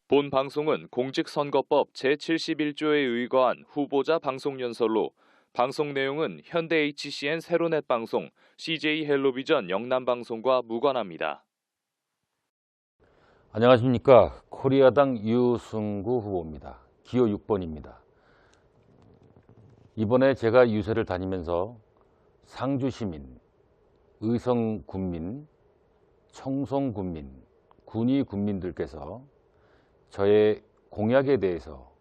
본 방송은 공직선거법 제71조에 의거한 후보자 방송연설로 방송 내용은 현대 HCN 세로넷 방송, CJ 헬로비전 영남방송과 무관합니다. 안녕하십니까. 코리아당 유승구 후보입니다. 기호 6번입니다. 이번에 제가 유세를 다니면서 상주시민, 의성군민, 청송군민, 군위군민들께서 저의 공약에 대해서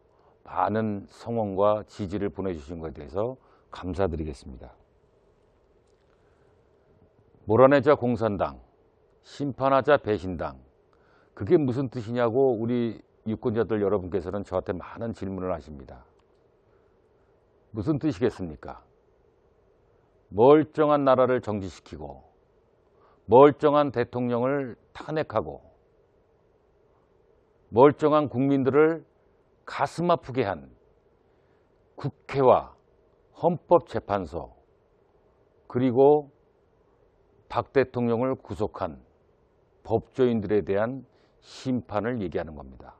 많은 성원과 지지를 보내주신 것에 대해서 감사드리겠습니다. 몰아내자 공산당, 심판하자 배신당, 그게 무슨 뜻이냐고 우리 유권자들 여러분께서는 저한테 많은 질문을 하십니다. 무슨 뜻이겠습니까? 멀쩡한 나라를 정지시키고 멀쩡한 대통령을 탄핵하고 멀쩡한 국민들을 가슴 아프게 한 국회와 헌법재판소 그리고 박 대통령을 구속한 법조인들에 대한 심판을 얘기하는 겁니다.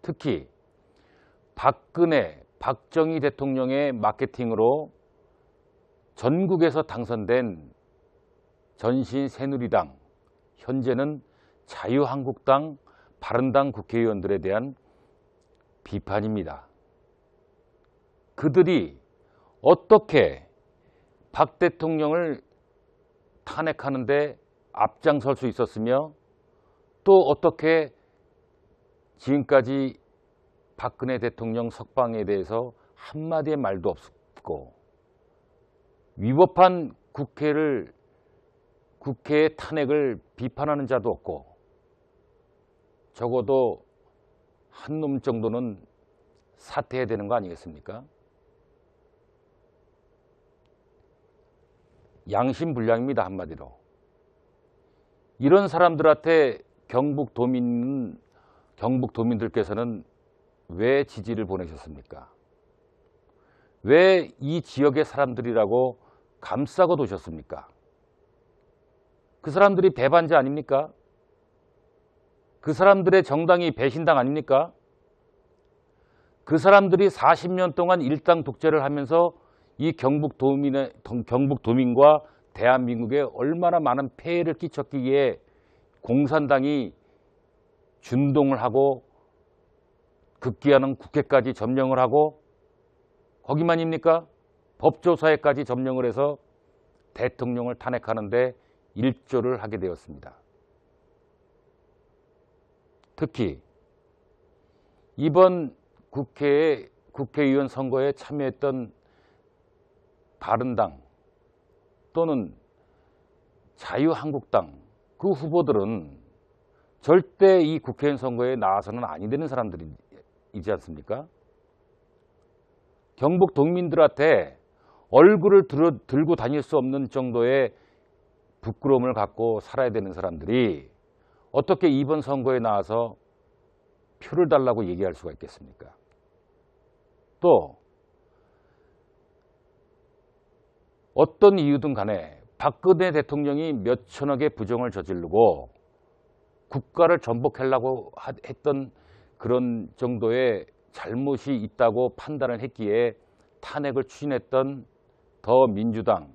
특히 박근혜, 박정희 대통령의 마케팅으로 전국에서 당선된 전신 새누리당, 현재는 자유한국당, 바른당 국회의원들에 대한 비판입니다. 그들이 어떻게 박 대통령을 탄핵하는데 앞장설 수 있었으며 또 어떻게 지금까지 박근혜 대통령 석방에 대해서 한마디의 말도 없고 위법한 국회의 탄핵을 비판하는 자도 없고 적어도 한 놈 정도는 사퇴해야 되는 거 아니겠습니까? 양심불량입니다, 한마디로. 이런 사람들한테 경북 도민들께서는 왜 지지를 보내셨습니까? 왜 이 지역의 사람들이라고 감싸고 도셨습니까? 그 사람들이 배반자 아닙니까? 그 사람들의 정당이 배신당 아닙니까? 그 사람들이 40년 동안 일당 독재를 하면서 이 경북 도민과 대한민국에 얼마나 많은 폐해를 끼쳤기에 공산당이 준동을 하고 급기야는 국회까지 점령을 하고 거기만입니까? 법조사회까지 점령을 해서 대통령을 탄핵하는데 일조를 하게 되었습니다. 특히 이번 국회의원 선거에 참여했던 바른당 또는 자유한국당 그 후보들은 절대 이 국회의원 선거에 나와서는 아니 되는 사람들이지 않습니까? 경북 도민들한테 얼굴을 들고 다닐 수 없는 정도의 부끄러움을 갖고 살아야 되는 사람들이 어떻게 이번 선거에 나와서 표를 달라고 얘기할 수가 있겠습니까? 또 어떤 이유든 간에 박근혜 대통령이 몇천억의 부정을 저지르고 국가를 전복하려고 했던 그런 정도의 잘못이 있다고 판단을 했기에 탄핵을 추진했던 더민주당,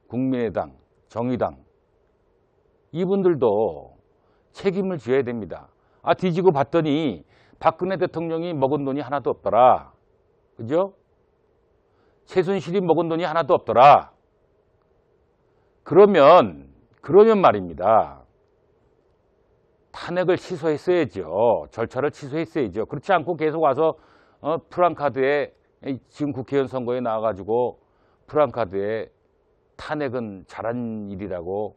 국민의당, 정의당 이분들도 책임을 져야 됩니다. 뒤지고 봤더니 박근혜 대통령이 먹은 돈이 하나도 없더라. 그죠? 최순실이 먹은 돈이 하나도 없더라. 그러면 말입니다. 탄핵을 취소했어야죠. 절차를 취소했어야죠. 그렇지 않고 계속 와서 프랑카드에 지금 국회의원 선거에 나와가지고 프랑카드에 탄핵은 잘한 일이라고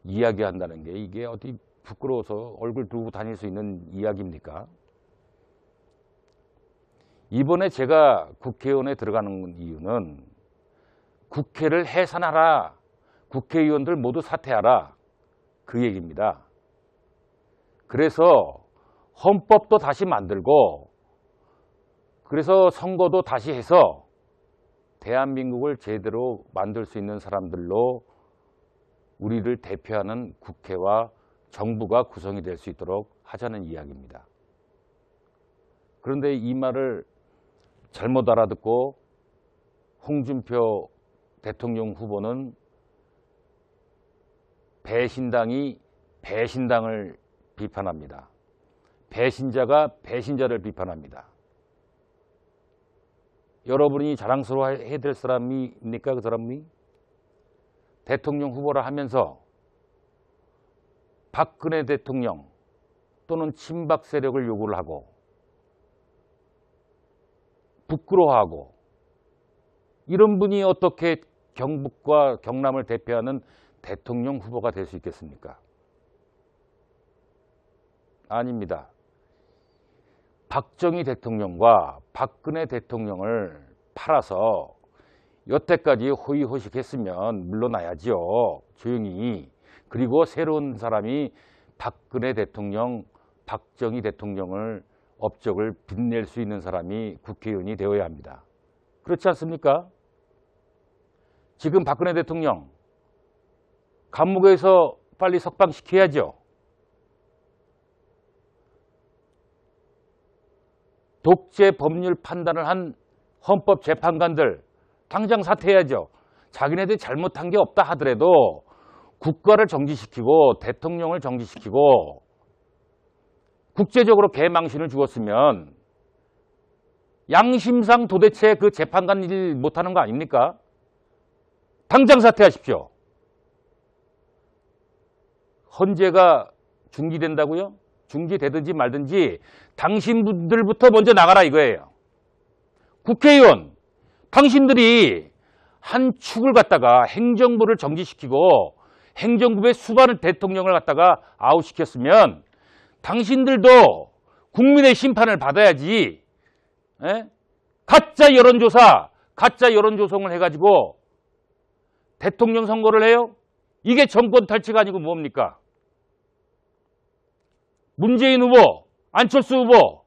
이야기한다는 게 이게 어디 부끄러워서 얼굴 두고 다닐 수 있는 이야기입니까? 이번에 제가 국회의원에 들어가는 이유는 국회를 해산하라. 국회의원들 모두 사퇴하라. 그 얘기입니다. 그래서 헌법도 다시 만들고 그래서 선거도 다시 해서 대한민국을 제대로 만들 수 있는 사람들로 우리를 대표하는 국회와 정부가 구성이 될 수 있도록 하자는 이야기입니다. 그런데 이 말을 잘못 알아듣고 홍준표 대통령 후보는 배신당이 배신당을 비판합니다. 배신자가 배신자를 비판합니다. 여러분이 자랑스러워해야 될 사람입니까? 그 사람이? 대통령 후보를 하면서 박근혜 대통령 또는 친박 세력을 요구를 하고 부끄러워하고 이런 분이 어떻게 경북과 경남을 대표하는 대통령 후보가 될 수 있겠습니까? 아닙니다. 박정희 대통령과 박근혜 대통령을 팔아서 여태까지 호의호식했으면 물러나야죠. 조용히. 그리고 새로운 사람이 박근혜 대통령, 박정희 대통령을 업적을 빛낼 수 있는 사람이 국회의원이 되어야 합니다. 그렇지 않습니까? 지금 박근혜 대통령 감옥에서 빨리 석방시켜야죠. 독재 법률 판단을 한 헌법재판관들 당장 사퇴해야죠. 자기네들이 잘못한 게 없다 하더라도 국가를 정지시키고 대통령을 정지시키고 국제적으로 개망신을 주었으면 양심상 도대체 그 재판관 일 못하는 거 아닙니까? 당장 사퇴하십시오. 헌재가 중지된다고요? 중지되든지 말든지 당신들부터 먼저 나가라 이거예요. 국회의원, 당신들이 한 축을 갖다가 행정부를 정지시키고 행정부의 수많은 대통령을 갖다가 아웃시켰으면 당신들도 국민의 심판을 받아야지. 에? 가짜 여론조사, 가짜 여론조성을 해가지고 대통령 선거를 해요? 이게 정권 탈취가 아니고 뭡니까? 문재인 후보, 안철수 후보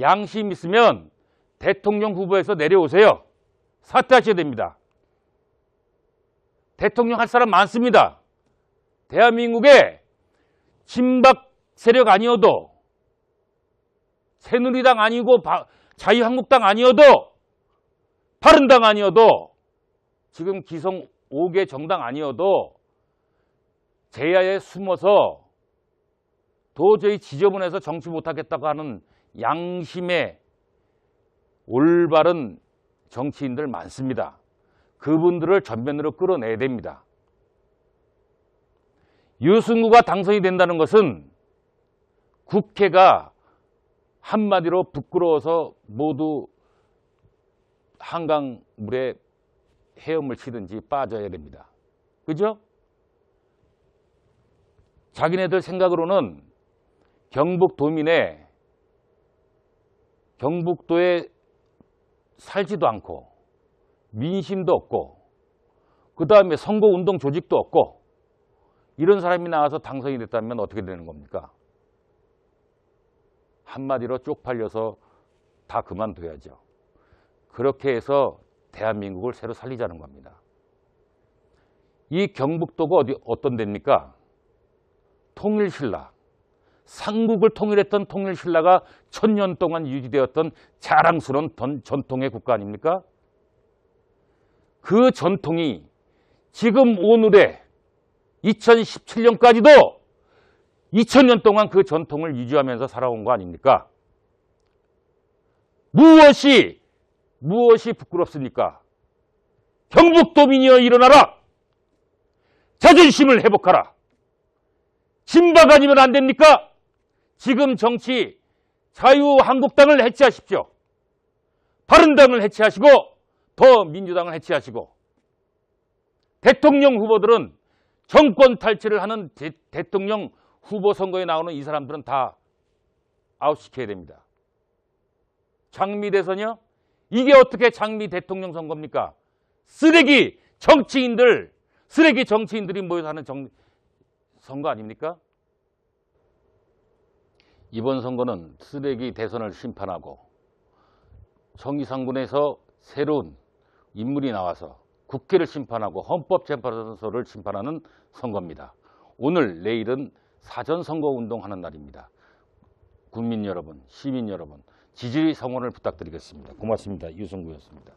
양심 있으면 대통령 후보에서 내려오세요. 사퇴하셔야 됩니다. 대통령 할 사람 많습니다. 대한민국에 친박 세력 아니어도 새누리당 아니고 자유한국당 아니어도 바른당 아니어도 지금 기성 5개 정당 아니어도 제야에 숨어서 도저히 지저분해서 정치 못하겠다고 하는 양심의 올바른 정치인들 많습니다. 그분들을 전면으로 끌어내야 됩니다. 유승구가 당선이 된다는 것은 국회가 한마디로 부끄러워서 모두 한강물에 헤엄을 치든지 빠져야 됩니다. 그죠? 자기네들 생각으로는 경북도에 살지도 않고 민심도 없고 그 다음에 선거운동 조직도 없고 이런 사람이 나와서 당선이 됐다면 어떻게 되는 겁니까? 한마디로 쪽팔려서 다 그만둬야죠. 그렇게 해서 대한민국을 새로 살리자는 겁니다. 이 경북도가 어떤 데입니까? 통일신라, 삼국을 통일했던 통일신라가 1000년 동안 유지되었던 자랑스러운 전통의 국가 아닙니까? 그 전통이 지금 오늘에 2017년까지도 2000년 동안 그 전통을 유지하면서 살아온 거 아닙니까? 무엇이 부끄럽습니까? 경북도민이여 일어나라! 자존심을 회복하라! 진박 아니면 안 됩니까? 지금 정치 자유한국당을 해체하십시오. 바른당을 해체하시고 더민주당을 해체하시고 대통령 후보들은 정권 탈취를 하는 대통령 후보 선거에 나오는 이 사람들은 다 아웃시켜야 됩니다. 장미 대선이요? 이게 어떻게 장미 대통령 선거입니까? 쓰레기 정치인들이 모여서 하는 선거 아닙니까? 이번 선거는 쓰레기 대선을 심판하고 정의상군에서 새로운 인물이 나와서 국회를 심판하고 헌법재판소를 심판하는 선거입니다. 오늘 내일은 사전선거운동 하는 날입니다. 국민 여러분, 시민 여러분, 지지의 성원을 부탁드리겠습니다. 고맙습니다. 유승구였습니다.